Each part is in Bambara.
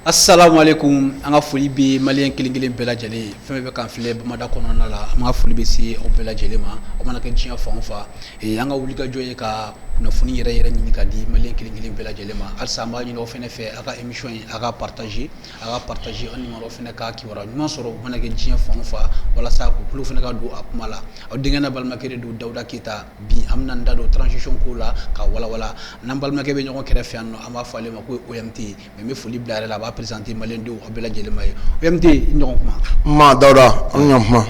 Assalamu alaikum an ka foli bɛ maliyɛn kelen kelen bɛɛ lajɛlen fɛn bɛ kan filɛ Bamada kɔnɔna la an ka foli bɛ se aw bɛɛ lajɛlen ma aw mana kɛ diɲɛ fan o fan an ka wuli ka jɔ ye ka kunnafoni yɛrɛ yɛrɛ ɲini ka di maliyɛn kelen kelen bɛɛ lajɛlen ma halisa an b'a ɲini aw fɛnɛ fɛ a ka émission in a ka partager an nimɔrɔ fɛnɛ ka kibaruya ɲuman sɔrɔ u mana kɛ diɲɛ fan o fan walasa k'u tulo fɛnɛ ka don a kuma la aw denkɛ n'a balimakɛ de don Dawuda Keyita bi an bɛna an da don transition ko la ka walawala n'an balimakɛ bɛ ɲɔgɔn kɛrɛfɛ yan nɔ an b'a fɔ ale ma ko OMT mais n bɛ foli bila yɛrɛ la a b'a présenter maliyɛn denw a bɛɛ lajɛlen ma ye OMT ɲɔgɔn kuma ma Dawuda an ɲɔgɔn kuma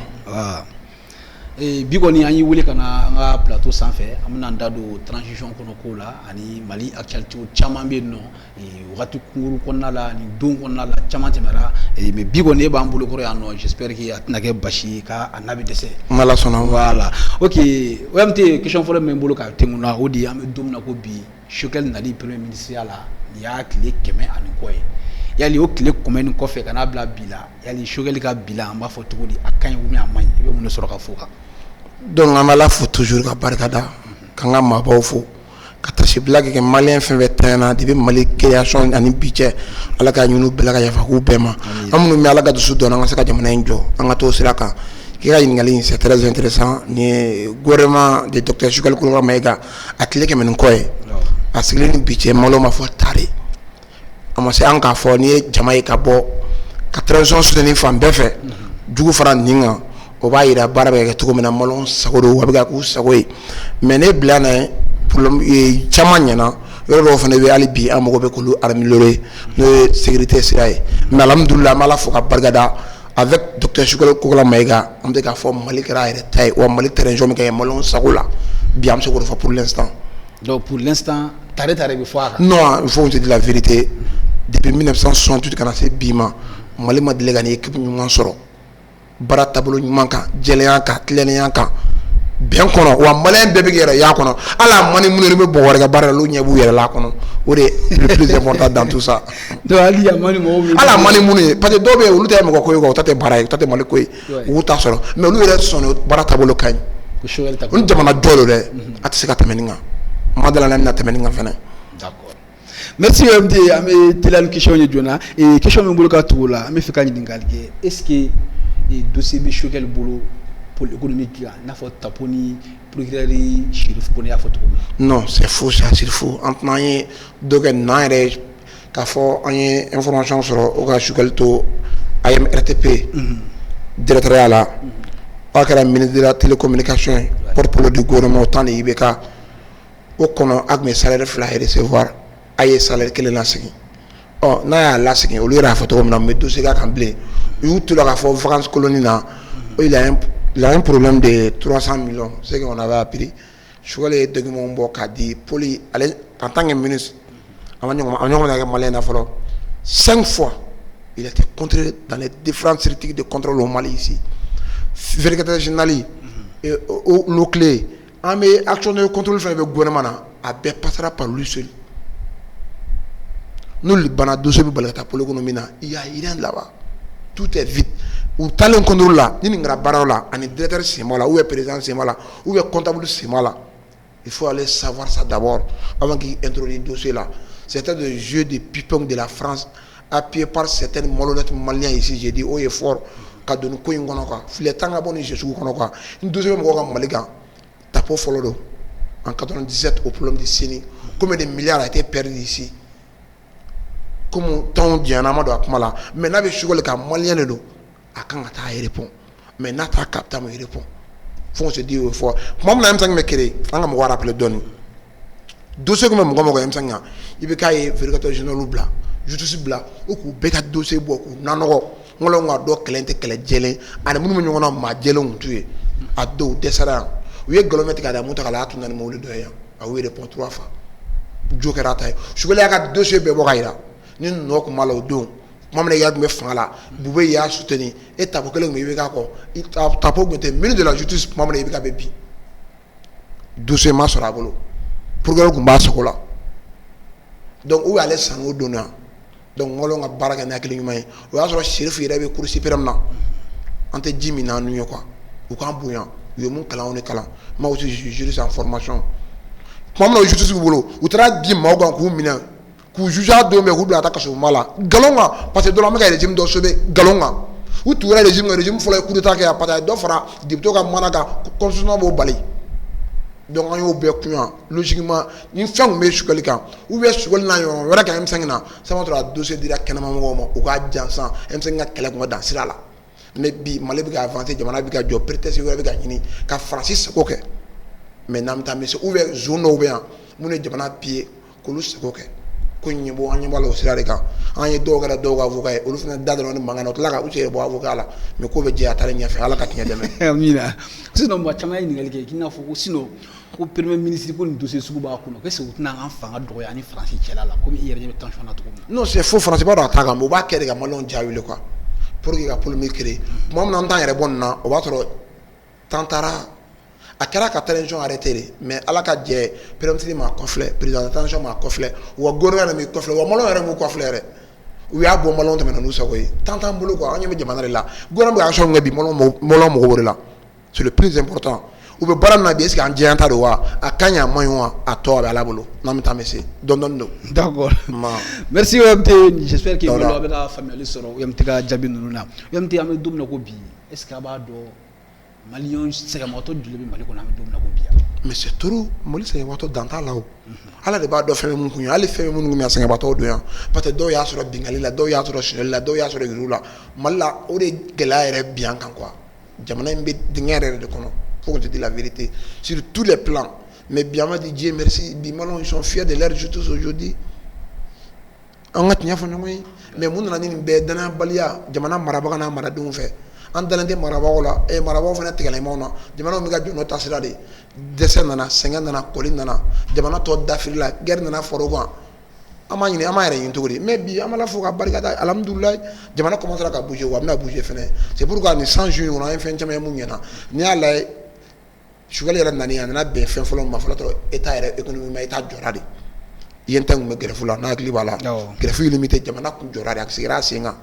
bi kɔni an y'i wele ka na an ka plateau sanfɛ an bɛna an da don transition kɔnɔ ko la ani Mali actualité caman bɛ yen nɔ wagati kunguru kɔnɔna la ani don kɔnɔna la caman tɛmɛra mais bi kɔni e b'an bolokɔrɔ yan nɔ j'espère que a tɛna kɛ basi ye k'a n'a bɛ dɛsɛ n'Ala sɔnna voilà ok OMT question fɔlɔ min bɛ n bolo ka tɛŋu na o de ye an bɛ don min na ko bi Choguel nali premier ministre ya la nin y'a tile 100 ani kɔ ye yali o tile 100 ni kɔfɛ ka n'a bila bi la yali Choguel ka bi la an b'a fɔ cogo di a kaɲi ou bien a maɲi i bɛ mun de sɔrɔ ka fɔ o kan donc an bɛ Ala fo toujours ka barikada k'an ka maabaw fo ka tasibila kɛ maliyɛn fɛn fɛn tanyana depuis Mali création ani bi cɛ Ala ka ɲini u bɛɛ la ka yafa k'u bɛɛ ma an minnu bɛ Ala ka dusu dɔn an ka se ka jamana in jɔ an ka t'o sira kan k'i ka ɲininkali in c'est très intéressant ni ye gouvernement de docteur Choguel Kolokɔrɔ Mayiga a tile 100 ni kɔ ye a sigilen ni bi cɛ malo ma fɔ tare a ma se an k'a fɔ n'i ye jama ye ka bɔ ka transition soutenir fan bɛɛ fɛ jugu fara nin kan o b'a yira baara bɛ kɛ cogo min na malo sago don a bɛ ka k'u sago ye mais ne bila na problème caman ɲɛna yɔrɔ dɔw fana bɛ hali bi an mago bɛ k'olu améliorer n'o ye sécurité sira ye mais alhamdulillah an bɛ Ala fo ka barikada avec docteur Choguel Kolokɔrɔ Mayiga an bɛ k'a fɔ Mali kɛra a yɛrɛ ta ye wa Mali terrain bɛ kɛ malo sago la bi an bɛ se k'o fɔ pour l'instant. donc pour l'instant tare bɛ fɔ a kan. non il faut on se dire la vérité depuis 1968 kana se bi ma Mali ma deli ka ni équipe ɲuman sɔrɔ baara taabolo ɲuman kan jɛlenya kan tilennenya kan bɛn kɔnɔ wa maliyɛn bɛɛ bɛ kɛ yɛrɛ y'a kɔnɔ ala mani minnu bɛ bɔ wɛrɛ ka baara la olu ɲɛ b'u yɛrɛ la kɔnɔ o de le plus important dans tout ça donc hali a mani mɔgɔw ala mani minnu ye parce que dɔw bɛ yen olu tɛ mɔgɔ ko ye o ta tɛ baara ye o ta tɛ Mali ko ye u b'u ta sɔrɔ mais olu yɛrɛ sɔnna baara taabolo ka ɲi olu jamana jɔ don dɛ a tɛ se ka tɛmɛ nin kan ma dala la na tɛmɛ nin kan fɛnɛ. d'accord merci OMT an bɛ teliya ni question ye joona question min bolo ka tugu la an bɛ fɛ ka ɲininkali kɛ est ce que dossier bɛ Choguel bolo pôle économique la i n'a fɔ tapo ni procureur Chérif Kone y'a fɔ cogo min na. non c'est faux ça c'est faux an tɛna an ye dɔ kɛ n'an yɛrɛ k'a fɔ an ye information sɔrɔ o ka Choguel to AMRTP directeur la o kɛra ministre de la télécommunication ye porte-parole du gouvernement au temps de IBK o kɔnɔ a tun bɛ salaire 2 recevoir a ye salaire 1 lasegin n'a y'a lasegin olu yɛrɛ y'a fɔ cogo min na mais dossier k'a kan bilen u y'u to la k'a fɔ vacances colonie na il a un problème de 300 millions c'est qu'on avait appris Choguel ye document bɔ k'a di poli ale en tant que ministre a ɲɔgɔn na kɛ maliyɛn na fɔlɔ 5 fois il a été contrôlé dans les différentes structures de contrôle au Mali ici vérificateur général l'eau clé an bɛ action de contrôle fɛn bɛ gouvernement na a bɛɛ passera par lui seul n'olu banna dossier bɛ bali ka taa pôle économique na il y a rien là-bas tout est vide u taalen contrôle la ni nin kɛra baaraw la ani directeur sen b'a la ou bien président sen b'a la ou bien comptable sen b'a la il faut aller savoir ça d'abord avant qu'il introduise dossier là c'était le jeu de ping-pong de la France appuyé par certains malhonnêtes maliens ici j'ai dit haut et fort ka don ko in kɔnɔ quoi filɛ tan ka bɔ ni jeu sugu kɔnɔ quoi ni dossier bɛ mɔgɔw ka Mali kan tapo fɔlɔ don en 97 au problème de CENI combien de milliards a été perdu ici comme temps diana ma do a kuma la mais n'a bɛ Choguel ka malien de don a kan ka taa répond mais n'a ta capta me répond faut se dire fort kuma min na M5 bɛ créé an ka mɔgɔ rappeler dɔɔni dossier kun bɛ mɔgɔ M5 kan i bɛ k'a ye vérificateur général bila justice bila o k'u bɛɛ ka dossier bɔ k'u nanɔgɔ ŋɔlɔ ka dɔ kɛlɛ tɛ kɛlɛ jɛlen ani minnu bɛ ɲɔgɔn na maa jɛlenw tun t'u ye a dɔw dɛsɛra yan u ye nkalon tigɛ a da mun ta k'a tun na ni mobili dɔ ye yan a y'u répond 3 fois jo kɛra a ta ye Choguel y'a ka dossier bɛɛ bɔ ka jira ni nɔ kun b'a la o don tuma min na i y'a tun bɛ fanga la Bube y'a soutenir e tapo kelen tun bɛ IBK kɔ tapo tun tɛ ministre de la justice tuma min na IBK bɛ bin dossier ma sɔrɔ a bolo procureur tun b'a sago la donc u y'ale san o don na donc ŋɔlɔ ka baara kɛ ni hakili ɲuman ye o y'a sɔrɔ Chérif yɛrɛ bɛ cour suprême na an tɛ ji min na n'u ye quoi u k'an bonya u ye mun kalan o de kalan ma aussi juriste en formation tuma min na o justice b'u bolo u taara di maaw kan k'u minɛ k'u juge a don bɛɛ k'u bila ka taa kasobonba la nkalon kan parce que dɔ la an bɛ ka régime dɔ sauver nkalon kan u tugura régime kan régime fɔlɔ ye coup d'état kɛ parce que a ye dɔ fara député ka mana kan constitution b'o bali donc an y'o bɛɛ kun yan logiquement ni fɛn tun bɛ sukali kan ou bien sukali n'a ɲɔgɔn wɛrɛ kan M5 na ça va être a dossier dira kɛnɛmamɔgɔw ma u k'a jansan M5 ka kɛlɛ kun ka dan sira la mais bi Mali bɛ ka avancer jamana bɛ ka jɔ prétexte wɛrɛ bɛ ka ɲini ka Faransi sago kɛ mais n'an bɛ taa mission ou bien zone dɔw bɛ yan minnu ye jamana piller k'olu sago kɛ ko ɲɛ bɔ an ɲɛ b'a la o sira de kan an ye dɔw kɛra dɔw ka avocat ye olu fana da dɔrɔn ni mankan na u tila ka u cɛ bɔ avocat la mais ko bɛ jɛ a taara ɲɛfɛ Ala ka tiɲɛ dɛmɛ. Amina sinon mɔgɔ caman ye ɲininkali kɛ k'i n'a fɔ ko sinon ko premier ministre ko nin dossier sugu b'a kɔnɔ qu'est-ce que u tɛna an fanga dɔgɔya ani Faransi cɛla la komi i yɛrɛ ɲɛ bɛ tension na cogo min na. Non c'est faux Faransi b'a dɔn a t'a kan mais u b'a kɛ de ka maliyɛnw ja wuli quoi pour que ka polémique créer tuma min na an t'an yɛrɛ bɔ nin na o b'a sɔrɔ temps taara a kɛra ka transition arrêté de mais Ala ka jɛ premier ministre m'a kɔfilɛ président de transition m'a kɔfilɛ wa gouvernement yɛrɛ m'i kɔfilɛ wa maliyɛnw yɛrɛ m'u kɔfilɛ yɛrɛ u y'a bɔ maliyɛnw tɛmɛna n'u sago ye temps t'an bolo quoi an ɲɛ bɛ jamana de la gouvernement bɛ ka action kɛ bi maliyɛnw mago b'o de la c'est le plus important u bɛ baara min na bi est ce que an jɛyan ta don wa a ka ɲi a man ɲi wa a tɔ a bɛ Ala bolo n'an bɛ taa an bɛ se dɔɔni don. D'accord merci OMT j'espère que a bɛ ka faamuyali sɔrɔ OMT ka jaabi ninnu na OMT an bɛ don min na ko bi est ce que a b'a dɔn maliyɛnw sɛgɛnbagatɔ joli bɛ Mali kɔnɔ an bɛ don min na ko bi yan. mais c'est trop Mali sɛgɛnbagatɔ dan t'a la o Ala de b'a dɔn fɛn bɛ mun kun ye hali fɛn bɛ minnu kun bɛ yan sɛgɛnbagatɔw don yan parce que dɔw y'a sɔrɔ bingali la dɔw y'a sɔrɔ suɲɛli la dɔw y'a sɔrɔ yurugu la Mali la o de gɛlɛya yɛrɛ bi an kan quoi jamana in bɛ dingɛ yɛrɛ de kɔnɔ faut qu'on te dise la vérité sur tous les plans mais bi an b'a di Dieu merci bi maliyɛnw ils sont fiers de leur justice aujourd'hui an ka tiɲɛ fɔ ɲɔgɔn ye mais mun nana ni nin bɛɛ danayabaliya jamana marabaga n'a maradenw fɛ an dalen tɛ marabagaw la marabagaw fana tigɛlɛmaw na jamanaw bɛ ka jɔ n'o taasira de dɛsɛ nana sɛgɛn nana kɔli nana jamana tɔ dafiri la guerre nana fara o kan an b'a ɲini an b'a yɛrɛ ɲini cogo di mais bi an b'Ala fo ka barikada alhamdulilayi jamana commencera ka bouger wa a bɛna bouger fɛnɛ c'est pourquoi nin 100 juin kɔnɔ an ye fɛn caman ye mun ɲɛna n'i y'a lajɛ Sugali yɛrɛ nani a nana bɛn fɛn fɔlɔ ma fɔlɔ dɔrɔn état yɛrɛ économie ma état jɔra de INT kun bɛ grève la n'a hakili b'a la grève illimité jamana kun jɔra de a sigira a sen kan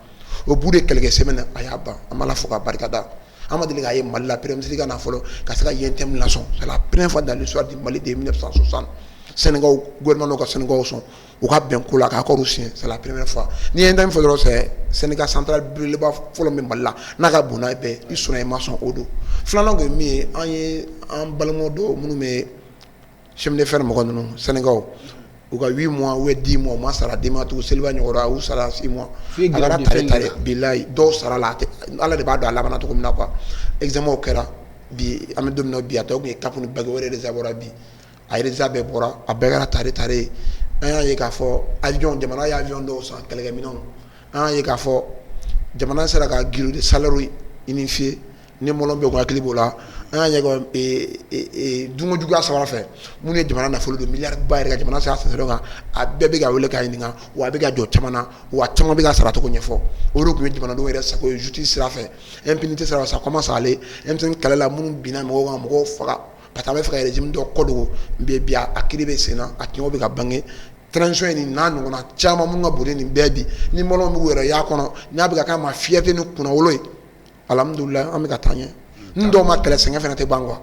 o bout de quelques semaines a y'a ban an b'Ala fo ka barikada an ma deli k'a ye Mali la premier ministre ka na fɔlɔ ka se ka INT lasɔn c'est la première fois dans l'histoire du Mali de 1960 Sénégal gouvernement ka Sénégal sɔn u ka bɛn ko la k'a kɔrɔ siɲɛ c'est la première fois ni ye INT fɔ dɔrɔn c'est Sénégal central belebeleba fɔlɔ min Mali la n'a ka bon n'a ye bɛɛ i sɔnna i ma sɔn o don filanan kun ye min ye an ye an balimaw dɔw minnu bɛ chemin de fer mɔgɔ ninnu Sénégal u ka 8 mois ou 10 mois u ma sara denbatigiw seliba ɲɔgɔnna u sara 6 mois a kɛra tare bilayi dɔw sara la Ala de b'a dɔn a labanna cogo min na quoi examen kɛra bi an bɛ don min na bi a tɔ kun ye cap ni bague o résultat bɔra bi a résultat bɛɛ bɔra a bɛɛ kɛra tare ye an y'a ye k'a fɔ avion jamana ye avion dɔw san kɛlɛkɛminɛnw an y'a ye k'a fɔ jamana sera ka grille de salaire unifié ni maliyɛnw bɛɛ kun hakili b'o la an y'a ye dunko juguya sira fɛ minnu ye jamana nafolo don miliyari ba yɛrɛ ka jamana se a sɛnsɛn kan a bɛɛ bɛ ka wele k'a ɲininka wa a bɛ ka jɔ caman na wa caman bɛ ka saracogo ɲɛfɔ o de tun ye jamanadenw yɛrɛ sago ye justice sira fɛ impunité sira fɛ ça commence à aller M5 kɛlɛ la minnu binna mɔgɔw kan mɔgɔw faga parce que a bɛ fɛ ka régime dɔ kɔdogo bi a kiiri bɛ sen na a tiɲɛw bɛ ka bange transition in n'a ɲɔgɔnna caman minnu ka bon ni nin bɛɛ bi ni maliyɛnw b'u yɛrɛ y'a kɔnɔ n'a bɛ ka k'a ma fierté ni kunnawolo ye alhamdulilayi an bɛ ka taa ɲɛ n dɔw ma kɛlɛ sɛgɛn fana tɛ ban quoi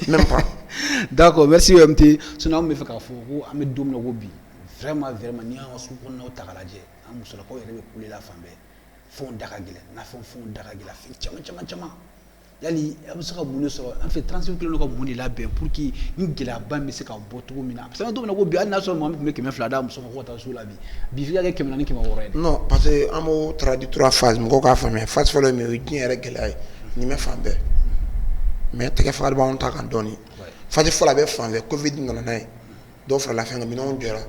même pas. D'accord merci OMT sinon an bɛ fɛ k'a fɔ ko an bɛ don min na ko bi vraiment n'i y'an ka sugu kɔnɔnaw ta k'a lajɛ an musolakaw yɛrɛ bɛ kule la fan bɛɛ fɛnw da ka gɛlɛn nafɛnw da ka gɛlɛn fɛn caman yali a bɛ se ka mun de sɔrɔ an fɛ transition kelen do ka mun de labɛn pour que ni gɛlɛyaba in bɛ se ka bɔ cogo min na parce que an bɛ don min na ko bi hali n'a sɔrɔ maa min tun bɛ 200 d'a muso ma ko ka taa sugu la bi f'i ka kɛ 400 ni 600 ye dɛ. Non parce que an b'o traduit 3 phases mɔgɔw k'a faamuya phase fɔlɔ ye min ye o ye diɲɛ yɛrɛ gɛlɛya ye nin bɛ fan bɛɛ mais tɛgɛ fagali b'anw ta kan dɔɔni phase fɔlɔ a bɛ fan bɛɛ Covid nana n'a ye dɔw farala fɛn kan minɛnw jɔra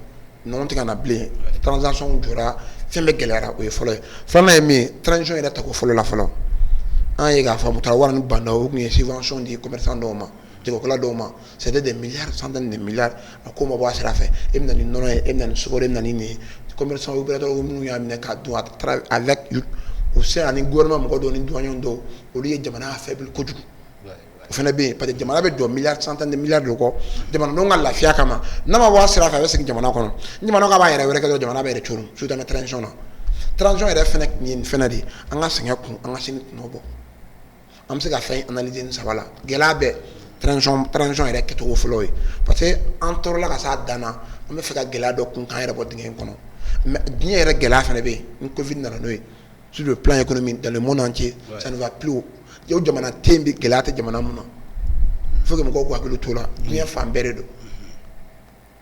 nɔnɔ tɛ ka na bilen transaction jɔra fɛn bɛɛ gɛlɛyara o ye fɔlɔ ye filanan ye min ye transition yɛrɛ ta ko fɔlɔ la fɔlɔ an ye k'a fɔ mu taara wari ni bandaw o tun ye subvention di commerçant dɔw ma jagokɛla dɔw ma c'était des milliards centaines de milliards a ko ma bɔ a sira fɛ e bɛna ni nɔnɔ ye e bɛna ni sukaro e bɛna ni nin ye commerçant opérateur minnu y'a minɛ k'a dun avec o se ani gouvernement mɔgɔ dɔw ni douaniers dɔw olu ye jamana faible kojugu o fana bɛ yen parce que jamana bɛ jɔ milliards centaines de milliards de kɔ jamanadenw ka lafiya kama n'a ma bɔ a sira fɛ a bɛ segin jamana kɔnɔ ni jamana k'a b'a yɛrɛ wɛrɛ kɛ dɔrɔn jamana bɛ yɛrɛ coron surtout an bɛ transition na transition yɛrɛ fana tun ye nin fɛnɛ de ye an ka sɛgɛn kun an ka sini tɔnɔ bɔ an bɛ se ka fɛn analyser nin saba la gɛlɛya bɛɛ transition yɛrɛ kɛcogo fɔlɔ ye parce que an tɔɔrɔla ka s'a dan na an bɛ fɛ ka gɛlɛya dɔ kun k'an yɛrɛ bɔ dingɛ in kɔnɔ mais diɲɛ yɛrɛ gɛlɛya fana bɛ yen ni covid nana n'o ye sur le plan économique dans le monde entier ça ne va plus o jamana tɛ yen bi gɛlɛya tɛ jamana mun na faut que mɔgɔw k'u hakili to la diɲɛ fan bɛɛ de don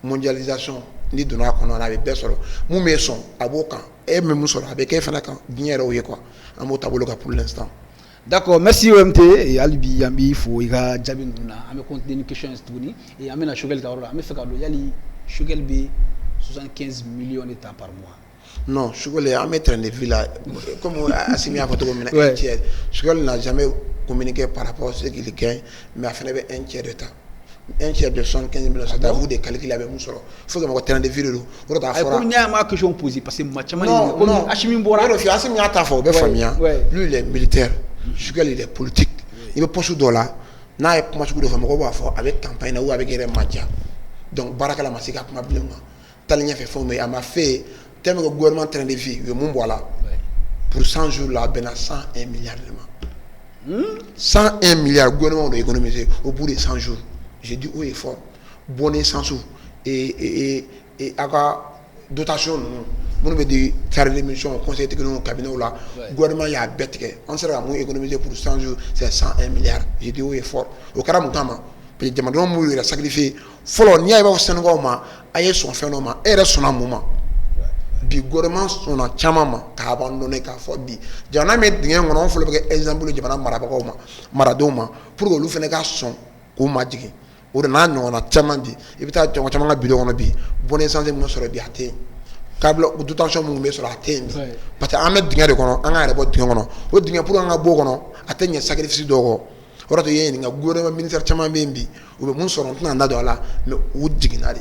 mondialisation ni donna a kɔnɔ a bɛ bɛɛ sɔrɔ mun bɛ sɔn a b'o kan e bɛ mun sɔrɔ a bɛ kɛ fana kan diɲɛ yɛrɛ o ye quoi an b'o taabolo kan pour l'instant. D'accord, merci OMT et Alibi Yambi faut ira jabi nuna ame continuer une question tuguni et amena Shogel ka rola ame feka do yali Shogel be 75 millions d'états par mois. Non, Shogel a mettre en vie là comme Assimi a photo comme un tiers. Shogel n'a jamais communiqué par rapport à ce qu'il gagne mais a fait un tiers de temps. Un tiers de 75 millions, c'est à vous de calculer avec mon solo. Il faut que je terrain de vie. Comme il y a ma question posée parce que non, Assimi Bora, Assimi a ta faute, lui il est militaire. Shogel il est politique. Il veut poser $. N'a pas de famille avec campagne ou avec les médias. Donc Barakala Masika kuma bilenga. Talinya fait former à ma fait tellement que le gouvernement train de vie le monde voilà. Pour 100 jours là ben à 101 milliards de 101 milliards le gouvernement doit économiser au bout de 100 jours. J'ai dit oui fort. Bonnet sans sous et aga dotation nous veut dire faire des missions au conseil technique au cabinet là le gouvernement y a bête que on sera moins économiser pour 100 jours c'est 101 milliards. J'ai dit oui fort. Au Cameroun puis jamana mo yira sacrifier folo ni ay ba Sénégal ma ay son phénomène et son moment bi gouvernement son chamama ka abandonner ka fo bi jana me dingen ngono folo be exemple jamana marabako ma maradoma pour que lu fene ka son ko majigi o na no na chamandi e bita to chamanga bi do ngono bi bonne santé mo soro bi até kablo du tension mo me soro até parce que amet dingen de kono anga re bo dingen ngono o dingen pour anga bo kono atenya sacrifice dogo orato yeni nga gouvernement ministère chama mbembi ube mun soron tuna ndado ala me udiginari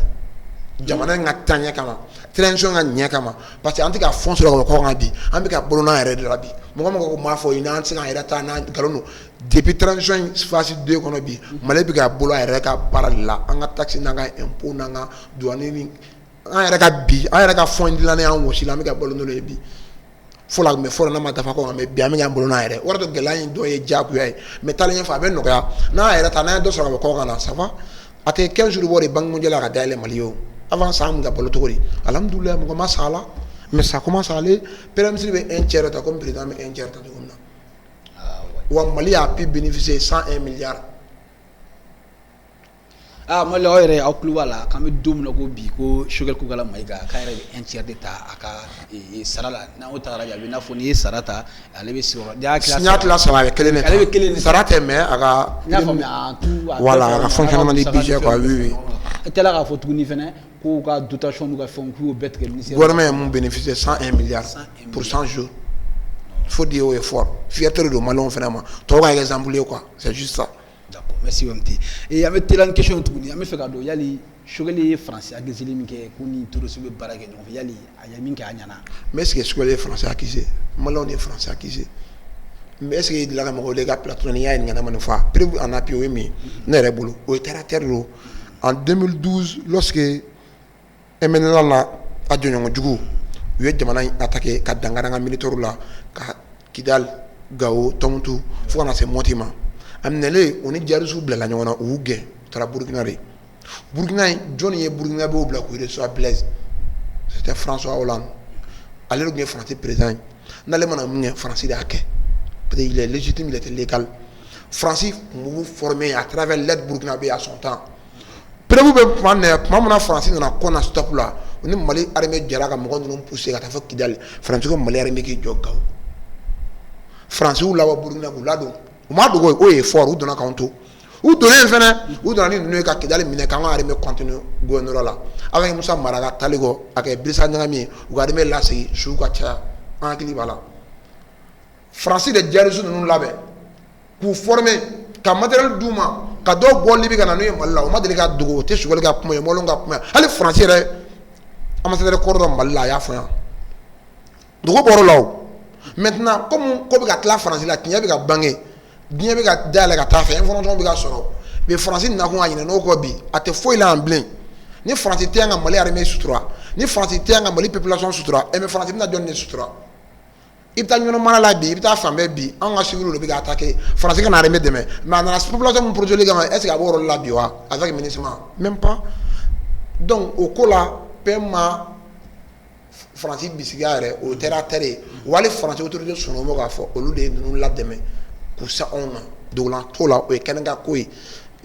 jamana nga tanya kama tension nga nya kama parce que antika fond sur ko ngadi ambi ka bolona ere de rabi mo ko ma fo ina antika ere ta na galono depuis transition phase 2 kono bi malebi ka bolo ere ka paralla anga taxi nanga impôt nanga douane ni ere ka bi ere ka fond dilane an wosi la mi ka bolo no le bi fola me fora na mata fa ko me bia me ngambolo na ere wara to gelain do ye jaku ye me talenya fa be no ya na ere ta na do so ko kana ça va ate 15 jours wori bank mondial ka dale malio avant ça am ngabolo to kori alhamdulillah mo ma sala mais ça commence à aller premier ministre be un tiers ta comme président mais un tiers ta comme na wa mali a pu bénéficier 101 milliards moi le ore au wala quand me dum no go bi ko Shogel ko gala maiga ka ere un tiers d'état aka sarala na o tara ya bina foni sarata ale be sur dia classe signat la ça avec quel sarata mais aka voilà la fonctionnement du budget quoi oui tela ka fotu ni fene ko ka dotation nous ka fond ko bet que ministère gouvernement mon bénéficier 101 milliards pour 100 jours faut dire au effort fierté de malon finalement to ka exemple quoi c'est juste ça. D'accord, merci OMT. Et avec une question tout ni ame feka do yali Shogel français agezili minke kuni turo sube barake no yali ayaminke anyana. Mais est-ce que Shogel français accusé malon est français accusé mais est-ce que il la mo le ga platon ya ngana manufa prévu en appui oui mais nere bulu o terre en 2012 lorsque Emmanuel na adjonyo jugu yu jamana attaqué ka dangaranga militaire la ka Kidal Gao Tomutu fo na se motima amnele oni jarusu bla la nyona uge tra Burkina Johnny ye Burkina be obla ko reçoit Blaise c'était François Hollande aller le français président n'allait mana mun français da ke peut-être il est légitime il était légal français nous formé à travers l'aide burkinabé à son temps prévu be mamuna français na kona stop là oni mali armée jara ka mo ngonu pousser ka ta fa Kidal français ko mali armée ki jogga français ou la Burkina ko lado o ma dogo o e fort ou dona kanto ou donner fena ou dona ni ka Kidal mine kan armée continue gouvernement là avec Moussa Maraga taligo avec Brissa Ngami ou armée là c'est shuka cha en kili bala français de jarisu nous labe pour former ka matériel duma ka do golli bi kana no malla o ma deli ka dogo te Shogel ga kuma mo longa kuma ali français re amasadere cordon malla ya fa dogo boro law maintenant comme ko bi ka tla français la tinya bi ka bangé bien bi ka dala ka ta fa information bi ka soro be français na ko anyina no ko bi ate foi la en blanc ni français te nga mali armée sutura ni français te nga mali population sutura et me français na donne sutura i bɛ taa ɲɔnɔ mara la bi i bɛ taa fan bɛɛ bi anw ka civils de bɛ ka attaquer France ka na armée dɛmɛ mais a nana population min protéger kama est ce que a b'o yɔrɔ la bi wa avec MINUSMA même pas donc o ko la paiement France bisigiya yɛrɛ o terre à terre wali France autorité sɔnna o ma k'a fɔ olu de ye ninnu ladɛmɛ k'u se anw na dogolan t'o la o ye kɛnɛ ka ko ye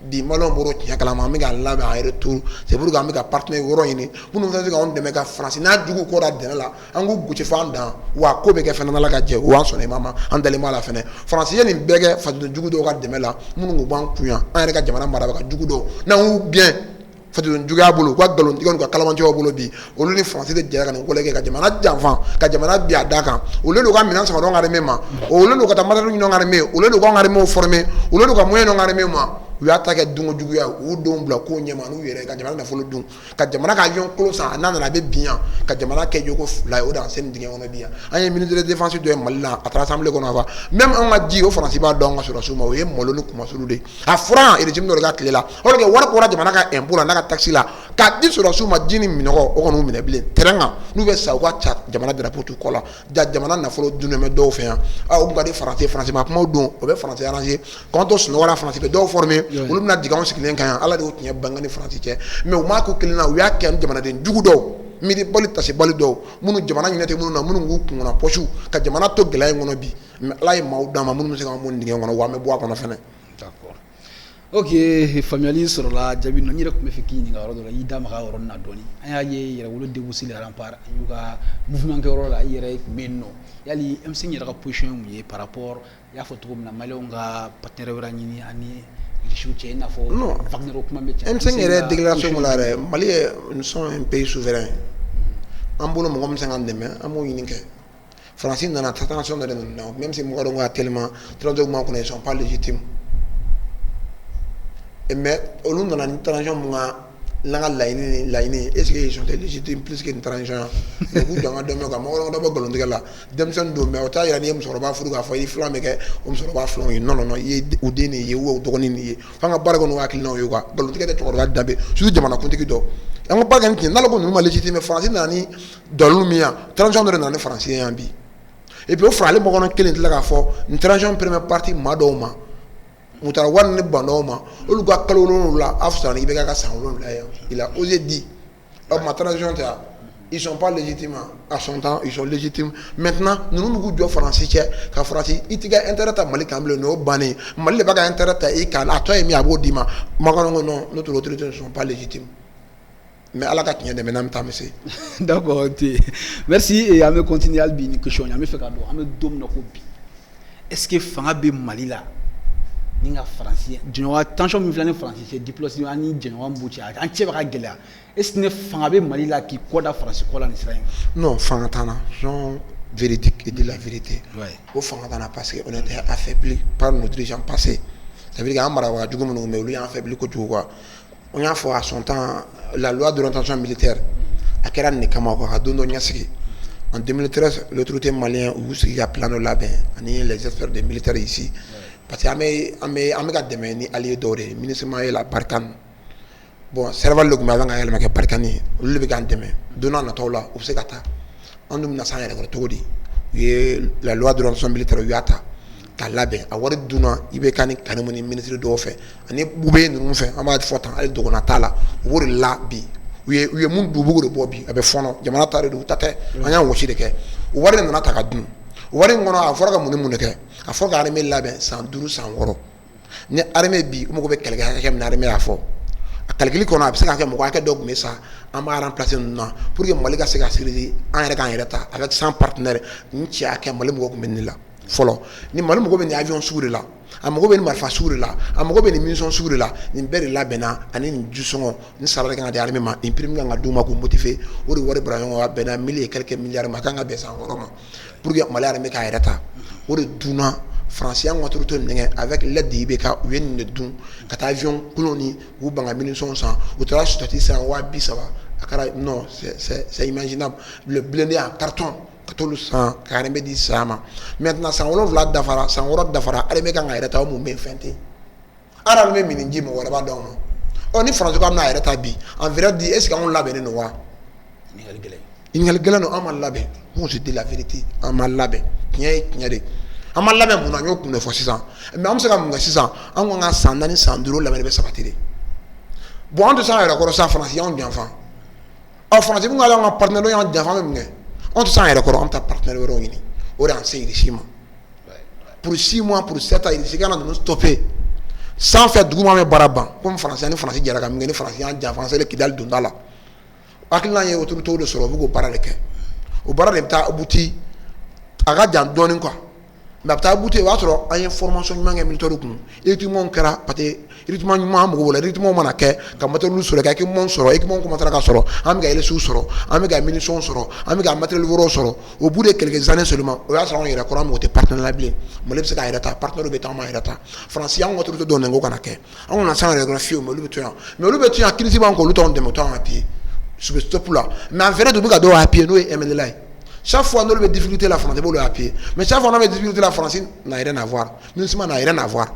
bi maliyɛnw bɔr'o tiɲɛ kalama an bɛ k'a labɛn en retour c'est pour que an bɛ ka partenaire yɔrɔ ɲini minnu fana bɛ se k'anw dɛmɛ ka France n'a jugu kɔra dɛmɛ la an k'u gosi fo an dan wa ko bɛ kɛ fɛnɛ n'Ala ka jɛ o y'an sɔnna i ma an dalen b'a la fɛnɛ France ye nin bɛɛ kɛ fasoden jugu dɔw ka dɛmɛ la minnu kun b'an kun yan an yɛrɛ ka jamana marabaa ka jugu dɔw n'an y'u gɛn fasoden juguya bolo u ka nkalontigɛw n'u ka kalamanciw bolo bi olu ni France de jɛra ka nin ko kɛ ka jamana janfa ka jamana bi a da kan olu de ka minɛn sama dɔn armée ma olu de ka taa matériel ɲini armée olu de ka armée former olu de ka moyen dɔn armée ma u y'a ta kɛ dunko juguya u denw bila ko ɲɛma n'u yɛrɛ ka jamana nafolo dun ka jamana ka avion kolo san n'a nana a bɛ bin yan ka jamana kɛ jogo fila ye o de y'an se nin dingɛ kɔnɔ bi yan an ye ministre de défense dɔ ye Mali la a taara assemblée kɔnɔ fa même an ka ji o France b'a dɔn an ka sɔrɔsiw ma o ye malo ni kumasulu de a fɔra régime dɔ de ka tile la o de kɛ wari bɔra jamana ka impôt la n'a ka taxe la k'a di sɔrɔsiw ma ji ni minɔgɔ o kɔni y'u minɛ bilen terrain kan n'u bɛ sa u ka ca jamana drapeau t'u kɔ la jamana nafolo dunnen bɛ dɔw fɛ yan o kun ka di France ma kumaw don o bɛ France arranger k'an to sunɔgɔ la France bɛ dɔw former olu bɛna jigin anw sigilen kan yan ala de y'o tiɲɛ banga ni France cɛ mais u m'a ko kelen na u y'a kɛ ni jamanaden jugu dɔw miiri bali tasi bali dɔw minnu jamana ɲinɛ tɛ minnu na minnu k'u kungona poche ka jamana to gɛlɛya in kɔnɔ bi mais ala ye maaw d'an ma minnu bɛ se k'an bɔ nin dingɛ kɔnɔ wa an bɛ bɔ a kɔnɔ fɛnɛ. D'accord. Ok, faamuyali sɔrɔla jaabi nɔ n yɛrɛ tun bɛ fɛ k'i ɲininka yɔrɔ dɔ la i da maga yɔrɔ nin na dɔɔni an y'a ye yɛrɛwolo debussy les remparts an y'u ka mouvement kɛ yɔrɔ la i yɛrɛ tun bɛ yen nɔ yali M5 yɛrɛ ka position ye mun ye par rapport i y'a fɔ cogo min na maliyɛnw ka partenaire wɛrɛ ɲini ani Richiw cɛ i n'a fɔ Wagner o kuma bɛ cɛ M5 yɛrɛ déclaration min la yɛrɛ Mali nous sommes un pays souverain an bolo mɔgɔ min bɛ se k'an dɛmɛ an b'o ɲini kɛ France nana tentation dɔ de nana même si mɔgɔ dɔw ko actuellement transition min b'an kɔnɔ ils sont pas légitimes mais olu nana ni transition mun ka n'an ka laɲini est ce que ils sont légitimes plus que une transition mais k'u jɔ an ka dɔnniya kan mɔgɔ dɔ bɛ nkalontigɛ la denmisɛnnin don mais o t'a yira n'i ye musokɔrɔba furu k'a fɔ i filan bɛ kɛ o musokɔrɔba filanw ye non non non i ye u den de ye ou u dɔgɔnin de ye f'an ka baara kɛ n'u hakilinaw ye quoi nkalontigɛ tɛ cɛkɔrɔba danbe surtout jamanakuntigi dɔ an ka baara kɛ ni tiɲɛ n'ala ko ninnu ma légitime France nana ni dɔlɔliw min yan transition dɔ de nana ni France ye yan bi et puis o fara ale mɔgɔ kelen tila k'a fɔ nin transition première partie maa dɔw ma mu taara wari ni ban dɔw ma olu ka kalo 7 a fisaya i bɛ k'a ka san 7 yan il a osé dire ma transition tɛ ils sont pas légitimes à son temps ils sont légitimes maintenant ninnu b'u jɔ France cɛ ka France i tɛ ka intérêt ta Mali kan bilen n'o bannen Mali de b'a ka intérêt ta i kan a tɔ ye min a b'o d'i ma Macron ko non notre autorité ne sont pas légitimes mais ala ka tiɲɛ dɛmɛ n'an bɛ taa an bɛ se. D'accord merci et an bɛ continuer hali bi ni question ye an bɛ fɛ k'a dɔn an bɛ don min na ko bi est ce que fanga bɛ Mali la ni ka France jɛɲɔgɔnya tension min filɛ ni France cɛ diplomatie ani jɛɲɔgɔnya b'u cɛ an cɛ bɛ ka gɛlɛya est ce que ne fanga bɛ Mali la k'i kɔ da France kɔ la nin sira in kan. non fanga t'an na soyons véridiques et dire la vérité. o fanga t'an na parce que on était affaibli par nos dirigeants passés ça veut dire k'an marabaga jugu minnu mais olu y'an affaibli kojugu quoi on y'a fɔ à son temps la loi d'orientation militaire a kɛra nin de kama quoi ka don dɔ ɲɛsigi en 2013 l'autorité malienne u y'u sigi ka plan dɔ labɛn ani les experts des militaires ici. Parce que an bɛ ka dɛmɛ ni alliés dɔw de ye MINUSMA ye la Barkhane bon CEREVAL de tun bɛ avant ka yɛlɛma kɛ Barkhane ye olu de bɛ k'an dɛmɛ don n'a nataw la u bɛ se ka taa an dun bɛna s'an yɛrɛ kɔrɔ cogo di u ye la loi d'orientation militaire u y'a ta k'a labɛn a wari dunna i bɛ ka ni Kanimu ni ministre dɔw fɛ ani Bube ninnu fɛ an b'a fɔ tan hali dɔgɔnna t'a la u b'o de la bi u ye mun du bugu de bɔ bi a bɛ fɔnɔ jamana ta de don u ta tɛ an y'a wɔsi de kɛ o wari de nana ta ka dun o wari in kɔnɔ a fɔra ka mun ni mun de kɛ a fɔra ka armée labɛn san 5 san 6 ni armée bi u mago bɛ kɛlɛkɛ hakɛ min na armée y'a fɔ a calcul kɔnɔ a bɛ se ka kɛ mɔgɔ hakɛ dɔ tun bɛ sa an b'a remplacer ninnu na pour que Mali ka se ka sécuriser an yɛrɛ k'an yɛrɛ ta avec 100 partenaires nin cɛ hakɛ Mali mɔgɔ tun bɛ nin la fɔlɔ ni Mali mɔgɔ bɛ nin avion sugu de la a mago bɛ nin marifa sugu de la a mago bɛ nin munition sugu de la nin bɛɛ de labɛnna ani nin jusɔngɔ ni salaire kan ka di armée ma nin prime kan ka d'u ma k'u motiver o de wari bara ɲɔgɔn kan bɛnna 1 et quelques milliards ma a kan ka bɛn san 6 ma pour que Mali armée k'a yɛrɛ ta o de dunna France y'an ka autorité nɛgɛ avec l'aide de IBK u ye nin de dun ka taa avion kolon ni k'u ban ka munition san u taara sutati san 30 a kɛra non c'est imaginable le blindé en carton ka t'olu san ka armée di saya ma maintenant san 7 dafara san 6 dafara armée kan ka yɛrɛ ta o mun bɛ fɛn tɛ hali armée mini ji mɔgɔ wɛrɛ b'a dɔn ma ni France ko a bɛna a yɛrɛ ta bi en vrai dit est ce que anw labɛnnen don wa ɲininkali gɛlɛn don an ma labɛn on se dit la vérité an ma labɛn tiɲɛ ye tiɲɛ de an ma labɛn mun na n y'o kun de fɔ sisan mais an bɛ se ka mun kɛ sisan an ko an ka san 4 san 5 labɛn bɛ sabati de bon an tɛ se an yɛrɛ kɔrɔ sa faransi y'anw janfa faransi min ka y'an ka partenaire y'an janfa an bɛ mun kɛ an tɛ se an yɛrɛ kɔrɔ an bɛ taa partenaire wɛrɛw ɲini o de y'an se Irisi ma pour 6 mois pour 7 ans Irisi kana ninnu stopper sans faire duguma bɛ baara ban comme faransi ni faransi jɛra ka min kɛ ni faransi y'an janfa an selen Kidali donda la hakilina ye autorité de sɔrɔ u bɛ k'o baara de kɛ o baara de bɛ taa abuti a ka jan dɔɔnin quoi mais a bɛ taa abuti o b'a sɔrɔ an ye formation ɲuman kɛ militaire kun équipement kɛra parce que équipement ɲuman an mago b'o la équipement mana kɛ ka matériel sɔrɔ ka équipement sɔrɔ équipement commencera ka sɔrɔ an bɛ ka élection sɔrɔ an bɛ ka munition sɔrɔ an bɛ ka matériel wɛrɛw sɔrɔ au bout de quelques années seulement o y'a sɔrɔ an yɛrɛ kɔrɔ an mago tɛ partenaire la bilen Mali bɛ se k'a yɛrɛ ta partenaire bɛ taa an b'a yɛrɛ ta faransi y'an ka autorité dɔw nɛgɛ o kana kɛ an kana s'an yɛrɛ kɔrɔ fiyewu mais olu bɛ to yan mais olu bɛ to yan crise b'an kan olu t'anw dɛmɛ u t'anw appuyer sur le stop là mais en vrai de bɛ ka dɔw appuyer n'o ye MNLA ye chaque fois n'olu bɛ difficulté la France b'olu appuyer mais chaque fois n'an bɛ difficulté la France n'a rien à voir MINUSMA n'a rien à voir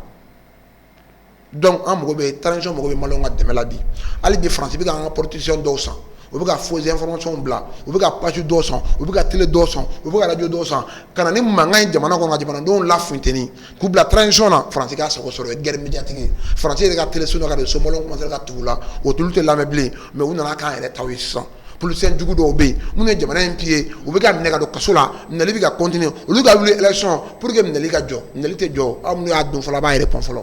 donc an mago bɛ transition mago bɛ maliyɛnw ka dɛmɛ la bi hali bi France bɛ ka an ka politicien dɔw san u bɛ ka faux information bila u bɛ ka page dɔw san u bɛ ka télé dɔw san u bɛ ka radio dɔw san ka na ni mankan ye jamana kɔnɔ ka jamanadenw lafunteni k'u bila transition na France k'a sago sɔrɔ o ye guerre médiatique ye France yɛrɛ ka télé so dɔ ka réseau maliyɛnw commencé ka tugu la o tulu tɛ lamɛn bilen mais u nana k'an yɛrɛ taw ye sisan politicien jugu dɔw bɛ yen minnu ye jamana in piller u bɛ ka minɛ ka don kaso la minɛli bɛ ka continuer olu ka wuli élection pour que minɛli ka jɔ minɛli tɛ jɔ aw minnu y'a don fɔlɔ a b'a yɛrɛ pɔn fɔlɔ